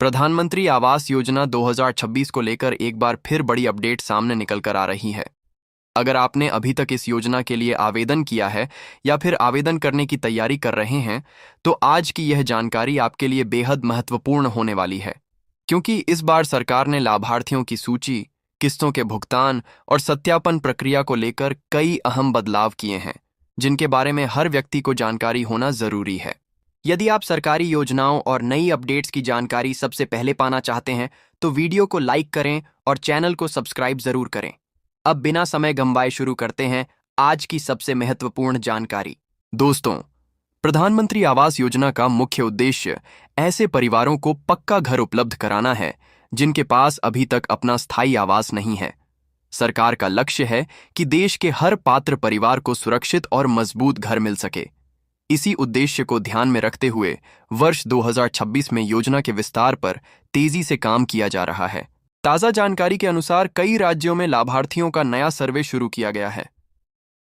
प्रधानमंत्री आवास योजना 2026 को लेकर एक बार फिर बड़ी अपडेट सामने निकल कर आ रही है। अगर आपने अभी तक इस योजना के लिए आवेदन किया है या फिर आवेदन करने की तैयारी कर रहे हैं, तो आज की यह जानकारी आपके लिए बेहद महत्वपूर्ण होने वाली है। क्योंकि इस बार सरकार ने लाभार्थियों की सूची, किस्तों के भुगतान और सत्यापन प्रक्रिया को लेकर कई अहम बदलाव किए हैं, जिनके बारे में हर व्यक्ति को जानकारी होना जरूरी है। यदि आप सरकारी योजनाओं और नई अपडेट्स की जानकारी सबसे पहले पाना चाहते हैं, तो वीडियो को लाइक करें और चैनल को सब्सक्राइब जरूर करें। अब बिना समय गंवाए शुरू करते हैं आज की सबसे महत्वपूर्ण जानकारी। दोस्तों, प्रधानमंत्री आवास योजना का मुख्य उद्देश्य ऐसे परिवारों को पक्का घर उपलब्ध कराना है जिनके पास अभी तक अपना स्थायी आवास नहीं है। सरकार का लक्ष्य है कि देश के हर पात्र परिवार को सुरक्षित और मजबूत घर मिल सके। इसी उद्देश्य को ध्यान में रखते हुए वर्ष 2026 में योजना के विस्तार पर तेजी से काम किया जा रहा है। ताज़ा जानकारी के अनुसार कई राज्यों में लाभार्थियों का नया सर्वे शुरू किया गया है।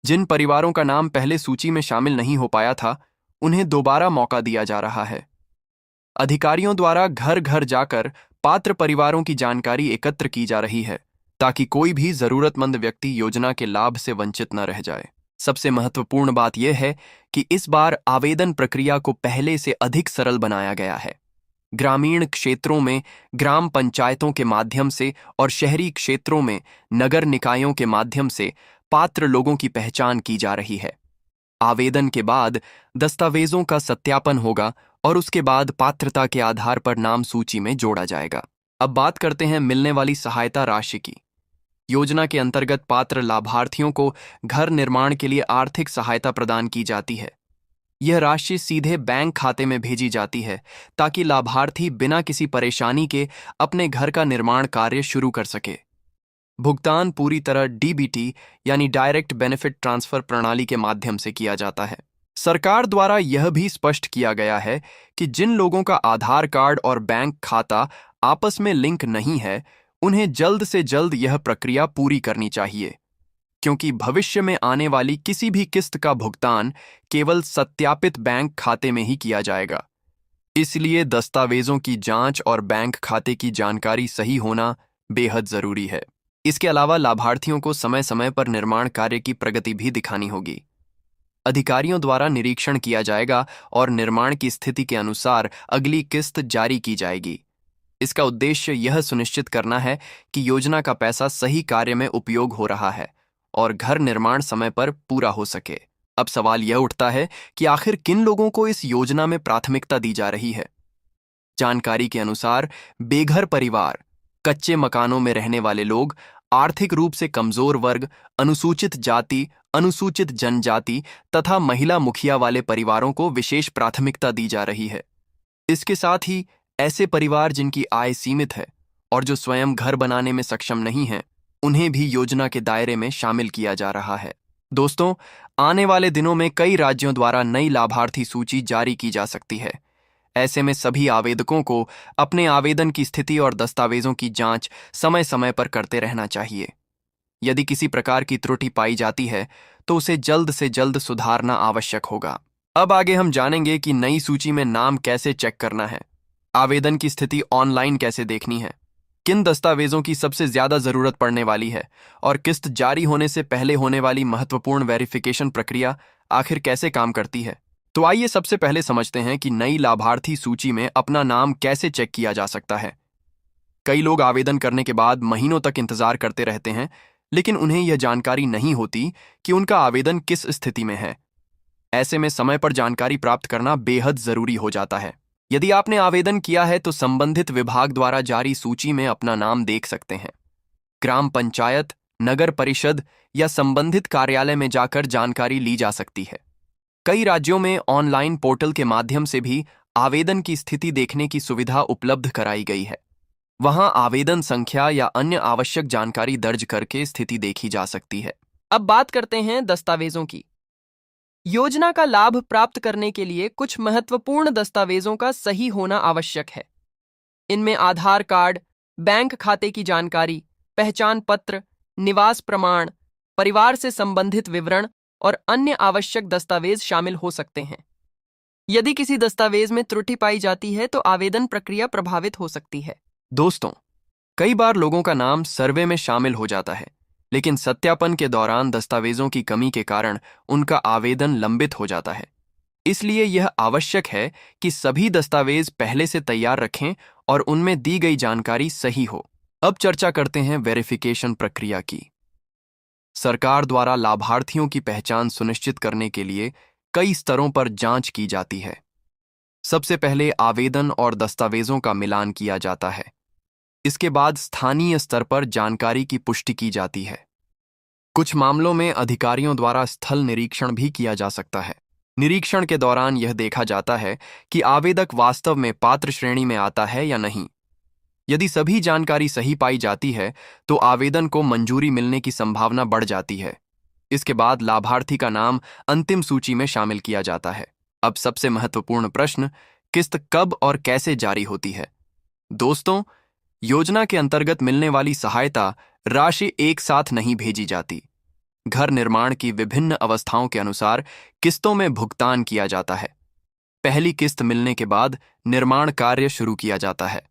जिन परिवारों का नाम पहले सूची में शामिल नहीं हो पाया था, उन्हें दोबारा मौका दिया जा रहा है। अधिकारियों द्वारा घर घर जाकर पात्र परिवारों की जानकारी एकत्र की जा रही है, ताकि कोई भी जरूरतमंद व्यक्ति योजना के लाभ से वंचित न रह जाए। सबसे महत्वपूर्ण बात यह है कि इस बार आवेदन प्रक्रिया को पहले से अधिक सरल बनाया गया है। ग्रामीण क्षेत्रों में ग्राम पंचायतों के माध्यम से और शहरी क्षेत्रों में नगर निकायों के माध्यम से पात्र लोगों की पहचान की जा रही है। आवेदन के बाद दस्तावेजों का सत्यापन होगा और उसके बाद पात्रता के आधार पर नाम सूची में जोड़ा जाएगा। अब बात करते हैं मिलने वाली सहायता राशि की। योजना के अंतर्गत पात्र लाभार्थियों को घर निर्माण के लिए आर्थिक सहायता प्रदान की जाती है। यह राशि सीधे बैंक खाते में भेजी जाती है, ताकि लाभार्थी बिना किसी परेशानी के अपने घर का निर्माण कार्य शुरू कर सके। भुगतान पूरी तरह डीबीटी यानी डायरेक्ट बेनिफिट ट्रांसफर प्रणाली के माध्यम से किया जाता है। सरकार द्वारा यह भी स्पष्ट किया गया है कि जिन लोगों का आधार कार्ड और बैंक खाता आपस में लिंक नहीं है, उन्हें जल्द से जल्द यह प्रक्रिया पूरी करनी चाहिए, क्योंकि भविष्य में आने वाली किसी भी किस्त का भुगतान केवल सत्यापित बैंक खाते में ही किया जाएगा। इसलिए दस्तावेजों की जांच और बैंक खाते की जानकारी सही होना बेहद जरूरी है। इसके अलावा लाभार्थियों को समय समय पर निर्माण कार्य की प्रगति भी दिखानी होगी। अधिकारियों द्वारा निरीक्षण किया जाएगा और निर्माण की स्थिति के अनुसार अगली किस्त जारी की जाएगी। इसका उद्देश्य यह सुनिश्चित करना है कि योजना का पैसा सही कार्य में उपयोग हो रहा है और घर निर्माण समय पर पूरा हो सके। अब सवाल यह उठता है कि आखिर किन लोगों को इस योजना में प्राथमिकता दी जा रही है। जानकारी के अनुसार बेघर परिवार, कच्चे मकानों में रहने वाले लोग, आर्थिक रूप से कमजोर वर्ग, अनुसूचित जाति, अनुसूचित जनजाति तथा महिला मुखिया वाले परिवारों को विशेष प्राथमिकता दी जा रही है। इसके साथ ही ऐसे परिवार जिनकी आय सीमित है और जो स्वयं घर बनाने में सक्षम नहीं हैं, उन्हें भी योजना के दायरे में शामिल किया जा रहा है। दोस्तों, आने वाले दिनों में कई राज्यों द्वारा नई लाभार्थी सूची जारी की जा सकती है। ऐसे में सभी आवेदकों को अपने आवेदन की स्थिति और दस्तावेजों की जांच समय समय पर करते रहना चाहिए। यदि किसी प्रकार की त्रुटि पाई जाती है, तो उसे जल्द से जल्द सुधारना आवश्यक होगा। अब आगे हम जानेंगे कि नई सूची में नाम कैसे चेक करना है, आवेदन की स्थिति ऑनलाइन कैसे देखनी है, किन दस्तावेजों की सबसे ज्यादा जरूरत पड़ने वाली है और किस्त जारी होने से पहले होने वाली महत्वपूर्ण वेरिफिकेशन प्रक्रिया आखिर कैसे काम करती है। तो आइए सबसे पहले समझते हैं कि नई लाभार्थी सूची में अपना नाम कैसे चेक किया जा सकता है। कई लोग आवेदन करने के बाद महीनों तक इंतजार करते रहते हैं, लेकिन उन्हें यह जानकारी नहीं होती कि उनका आवेदन किस स्थिति में है। ऐसे में समय पर जानकारी प्राप्त करना बेहद जरूरी हो जाता है। यदि आपने आवेदन किया है तो संबंधित विभाग द्वारा जारी सूची में अपना नाम देख सकते हैं। ग्राम पंचायत, नगर परिषद या संबंधित कार्यालय में जाकर जानकारी ली जा सकती है। कई राज्यों में ऑनलाइन पोर्टल के माध्यम से भी आवेदन की स्थिति देखने की सुविधा उपलब्ध कराई गई है। वहां आवेदन संख्या या अन्य आवश्यक जानकारी दर्ज करके स्थिति देखी जा सकती है। अब बात करते हैं दस्तावेजों की। योजना का लाभ प्राप्त करने के लिए कुछ महत्वपूर्ण दस्तावेजों का सही होना आवश्यक है। इनमें आधार कार्ड, बैंक खाते की जानकारी, पहचान पत्र, निवास प्रमाण, परिवार से संबंधित विवरण और अन्य आवश्यक दस्तावेज शामिल हो सकते हैं। यदि किसी दस्तावेज में त्रुटि पाई जाती है तो आवेदन प्रक्रिया प्रभावित हो सकती है। दोस्तों, कई बार लोगों का नाम सर्वे में शामिल हो जाता है, लेकिन सत्यापन के दौरान दस्तावेजों की कमी के कारण उनका आवेदन लंबित हो जाता है। इसलिए यह आवश्यक है कि सभी दस्तावेज पहले से तैयार रखें और उनमें दी गई जानकारी सही हो। अब चर्चा करते हैं वेरिफिकेशन प्रक्रिया की। सरकार द्वारा लाभार्थियों की पहचान सुनिश्चित करने के लिए कई स्तरों पर जांच की जाती है। सबसे पहले आवेदन और दस्तावेजों का मिलान किया जाता है। इसके बाद स्थानीय स्तर पर जानकारी की पुष्टि की जाती है। कुछ मामलों में अधिकारियों द्वारा स्थल निरीक्षण भी किया जा सकता है। निरीक्षण के दौरान यह देखा जाता है कि आवेदक वास्तव में पात्र श्रेणी में आता है या नहीं। यदि सभी जानकारी सही पाई जाती है तो आवेदन को मंजूरी मिलने की संभावना बढ़ जाती है। इसके बाद लाभार्थी का नाम अंतिम सूची में शामिल किया जाता है। अब सबसे महत्वपूर्ण प्रश्न, किस्त कब और कैसे जारी होती है? दोस्तों, योजना के अंतर्गत मिलने वाली सहायता राशि एक साथ नहीं भेजी जाती। घर निर्माण की विभिन्न अवस्थाओं के अनुसार किस्तों में भुगतान किया जाता है। पहली किस्त मिलने के बाद निर्माण कार्य शुरू किया जाता है।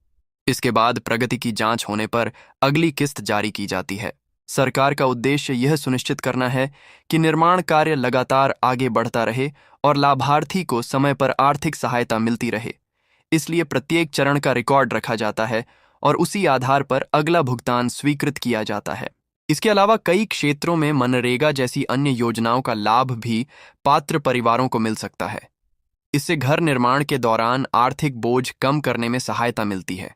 इसके बाद प्रगति की जांच होने पर अगली किस्त जारी की जाती है। सरकार का उद्देश्य यह सुनिश्चित करना है कि निर्माण कार्य लगातार आगे बढ़ता रहे और लाभार्थी को समय पर आर्थिक सहायता मिलती रहे। इसलिए प्रत्येक चरण का रिकॉर्ड रखा जाता है और उसी आधार पर अगला भुगतान स्वीकृत किया जाता है। इसके अलावा कई क्षेत्रों में मनरेगा जैसी अन्य योजनाओं का लाभ भी पात्र परिवारों को मिल सकता है। इससे घर निर्माण के दौरान आर्थिक बोझ कम करने में सहायता मिलती है।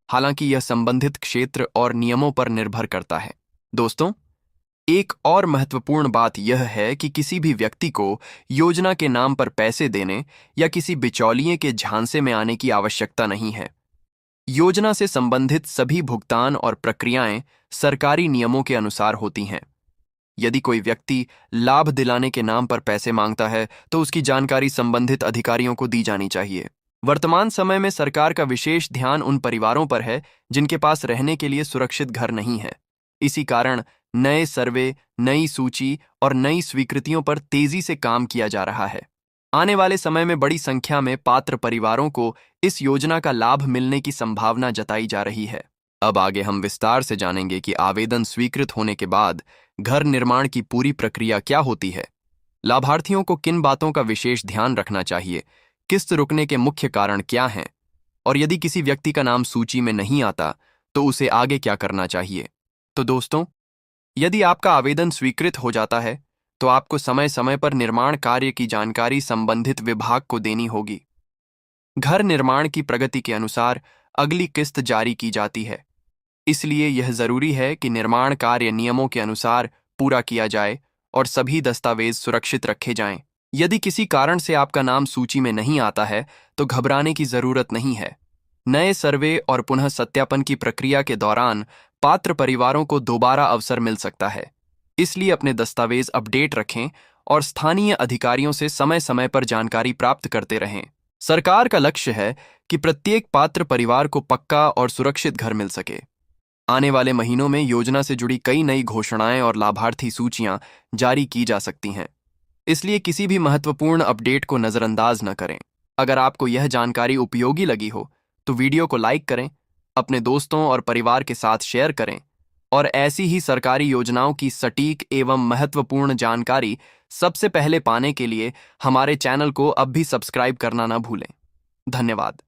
हालांकि यह संबंधित क्षेत्र और नियमों पर निर्भर करता है। दोस्तों, एक और महत्वपूर्ण बात यह है कि किसी भी व्यक्ति को योजना के नाम पर पैसे देने या किसी बिचौलिए के झांसे में आने की आवश्यकता नहीं है। योजना से संबंधित सभी भुगतान और प्रक्रियाएं सरकारी नियमों के अनुसार होती हैं। यदि कोई व्यक्ति लाभ दिलाने के नाम पर पैसे मांगता है तो उसकी जानकारी संबंधित अधिकारियों को दी जानी चाहिए। वर्तमान समय में सरकार का विशेष ध्यान उन परिवारों पर है जिनके पास रहने के लिए सुरक्षित घर नहीं है। इसी कारण नए सर्वे, नई सूची और नई स्वीकृतियों पर तेजी से काम किया जा रहा है। आने वाले समय में बड़ी संख्या में पात्र परिवारों को इस योजना का लाभ मिलने की संभावना जताई जा रही है। अब आगे हम विस्तार से जानेंगे कि आवेदन स्वीकृत होने के बाद घर निर्माण की पूरी प्रक्रिया क्या होती है, लाभार्थियों को किन बातों का विशेष ध्यान रखना चाहिए, किस्त रुकने के मुख्य कारण क्या हैं, और यदि किसी व्यक्ति का नाम सूची में नहीं आता तो उसे आगे क्या करना चाहिए। तो दोस्तों, यदि आपका आवेदन स्वीकृत हो जाता है तो आपको समय समय पर निर्माण कार्य की जानकारी संबंधित विभाग को देनी होगी। घर निर्माण की प्रगति के अनुसार अगली किस्त जारी की जाती है। इसलिए यह जरूरी है कि निर्माण कार्य नियमों के अनुसार पूरा किया जाए और सभी दस्तावेज सुरक्षित रखे जाएं। यदि किसी कारण से आपका नाम सूची में नहीं आता है तो घबराने की जरूरत नहीं है। नए सर्वे और पुनः सत्यापन की प्रक्रिया के दौरान पात्र परिवारों को दोबारा अवसर मिल सकता है। इसलिए अपने दस्तावेज अपडेट रखें और स्थानीय अधिकारियों से समय समय पर जानकारी प्राप्त करते रहें। सरकार का लक्ष्य है कि प्रत्येक पात्र परिवार को पक्का और सुरक्षित घर मिल सके। आने वाले महीनों में योजना से जुड़ी कई नई घोषणाएं और लाभार्थी सूचियां जारी की जा सकती हैं। इसलिए किसी भी महत्वपूर्ण अपडेट को नजरअंदाज न करें। अगर आपको यह जानकारी उपयोगी लगी हो तो वीडियो को लाइक करें, अपने दोस्तों और परिवार के साथ शेयर करें और ऐसी ही सरकारी योजनाओं की सटीक एवं महत्वपूर्ण जानकारी सबसे पहले पाने के लिए हमारे चैनल को अब भी सब्सक्राइब करना न भूलें। धन्यवाद।